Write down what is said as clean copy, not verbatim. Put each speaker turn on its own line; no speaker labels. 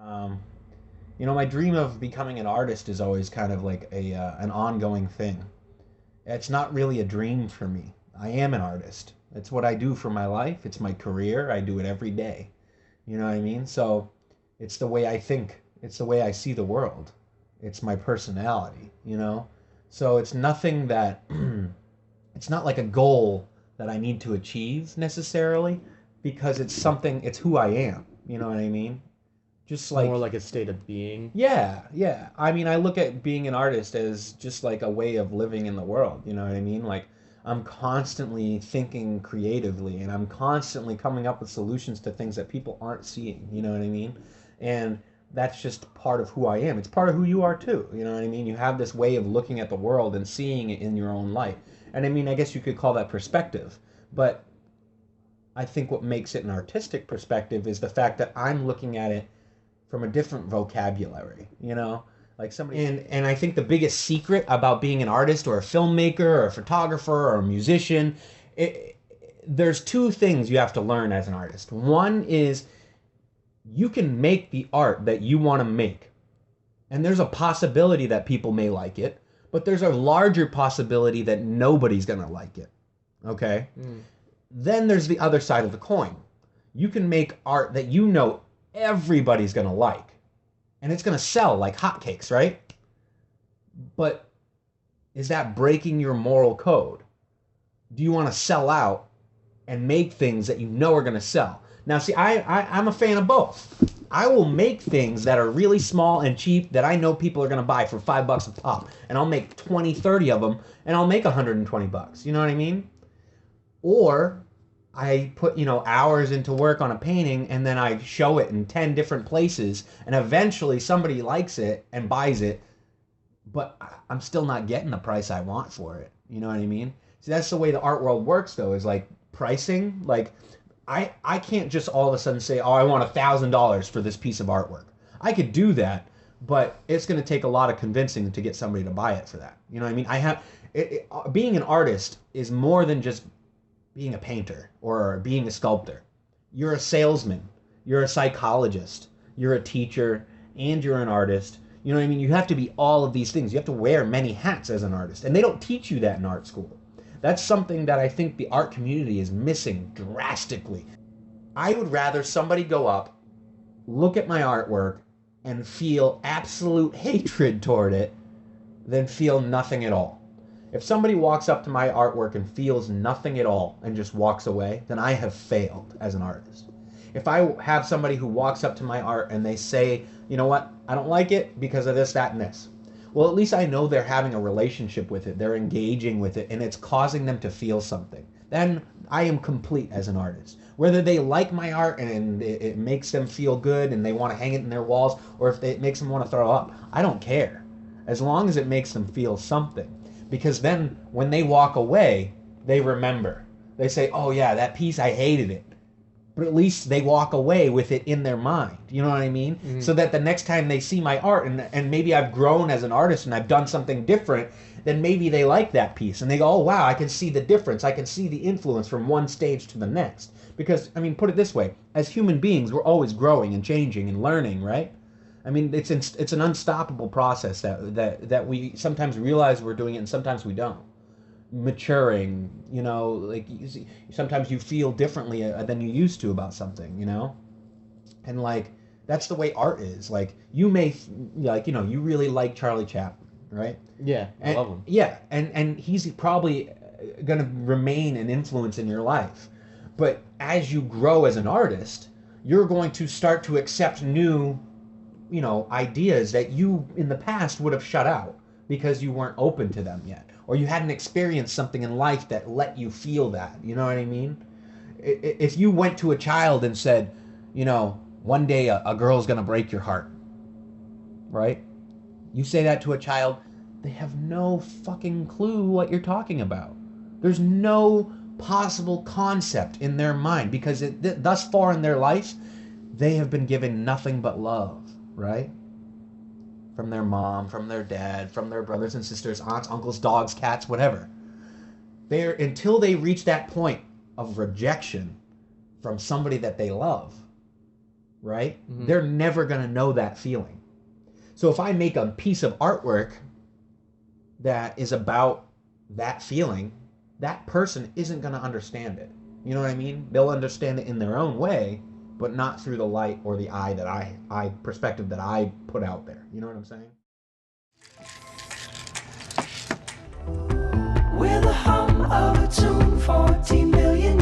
Um, my dream of becoming an artist is always kind of like a an ongoing thing. It's not really a dream for me. I am an artist. It's what I do for my life. It's my career. I do it every day. You know what I mean? So it's the way I think. It's the way I see the world. It's my personality. So it's nothing that it's not like a goal that I need to achieve necessarily because it's who I am. You know what I mean? Just
More
like
like a state of being.
yeah, yeah. I mean, I look at being an artist as just like a way of living in the world. You know what I mean? Like, I'm constantly thinking creatively and I'm constantly coming up with solutions to things that people aren't seeing. You know what I mean? And that's just part of who I am. It's part of who you are too. You know what I mean? You have this way of looking at the world and seeing it in your own light. And I mean, I guess you could call that perspective. But I think what makes it an artistic perspective is the fact that I'm looking at it from a different vocabulary. Like somebody and I think the biggest secret about being an artist or a filmmaker or a photographer or a musician, it, there's two things you have to learn as an artist. One is you can make the art that you want to make, and there's a possibility that people may like it, but there's a larger possibility that nobody's going to like it. Okay?
Mm.
Then there's the other side of the coin. You can make art that you know everybody's going to like, and it's going to sell like hotcakes, right? But is that breaking your moral code? Do you want to sell out and make things that you know are going to sell? Now, see, I'm a fan of both. I will make things that are really small and cheap that I know people are going to buy for $5 a pop, and I'll make 20, 30 of them, and I'll make 120 bucks. You know what I mean? Or I put, hours into work on a painting and then I show it in 10 different places and eventually somebody likes it and buys it, but I'm still not getting the price I want for it. You know what I mean? See, that's the way the art world works though, is like pricing. Like I can't just all of a sudden say, "Oh, I want $1,000 for this piece of artwork." I could do that, but it's going to take a lot of convincing to get somebody to buy it for that. You know what I mean? Being an artist is more than just being a painter or being a sculptor. You're a salesman, you're a psychologist, you're a teacher, and you're an artist. You know what I mean? You have to be all of these things. You have to wear many hats as an artist. And they don't teach you that in art school. That's something that I think the art community is missing drastically. I would rather somebody go up, look at my artwork, and feel absolute hatred toward it than feel nothing at all. If somebody walks up to my artwork and feels nothing at all and just walks away, then I have failed as an artist. If I have somebody who walks up to my art and they say, you know what, I don't like it because of this, that, and this. Well, at least I know they're having a relationship with it. They're engaging with it, and it's causing them to feel something. Then I am complete as an artist. Whether they like my art and it makes them feel good and they want to hang it in their walls, or if it makes them want to throw up, I don't care. As long as it makes them feel something. Because then when they walk away, they remember. They say, oh yeah, that piece, I hated it. But at least they walk away with it in their mind. You know what I mean?
Mm-hmm.
So that the next time they see my art and maybe I've grown as an artist and I've done something different, then maybe they like that piece and they go, oh wow, I can see the difference. I can see the influence from one stage to the next. Because, I mean, put it this way, as human beings, we're always growing and changing and learning, right? I mean, it's an unstoppable process that we sometimes realize we're doing it and sometimes we don't. Maturing, like sometimes you feel differently than you used to about something. And like that's the way art is. Like you may like you really like Charlie Chaplin, right?
Yeah, I love him.
Yeah, and he's probably going to remain an influence in your life. But as you grow as an artist, you're going to start to accept new ideas that you in the past would have shut out because you weren't open to them yet, or you hadn't experienced something in life that let you feel that. You know what I mean? If you went to a child and said, one day a girl's gonna break your heart, right? You say that to a child, they have no fucking clue what you're talking about. There's no possible concept in their mind because thus far in their life, they have been given nothing but love, right? From their mom, from their dad, from their brothers and sisters, aunts, uncles, dogs, cats, whatever. They're until they reach that point of rejection from somebody that they love, right? They're never going to know that feeling. So if I make a piece of artwork that is about that feeling, that person isn't going to understand it. You know what I mean? They'll understand it in their own way, but not through the light or the eye that I perspective that I put out there. You know what I'm saying?
We're the hum of a tune, 14 million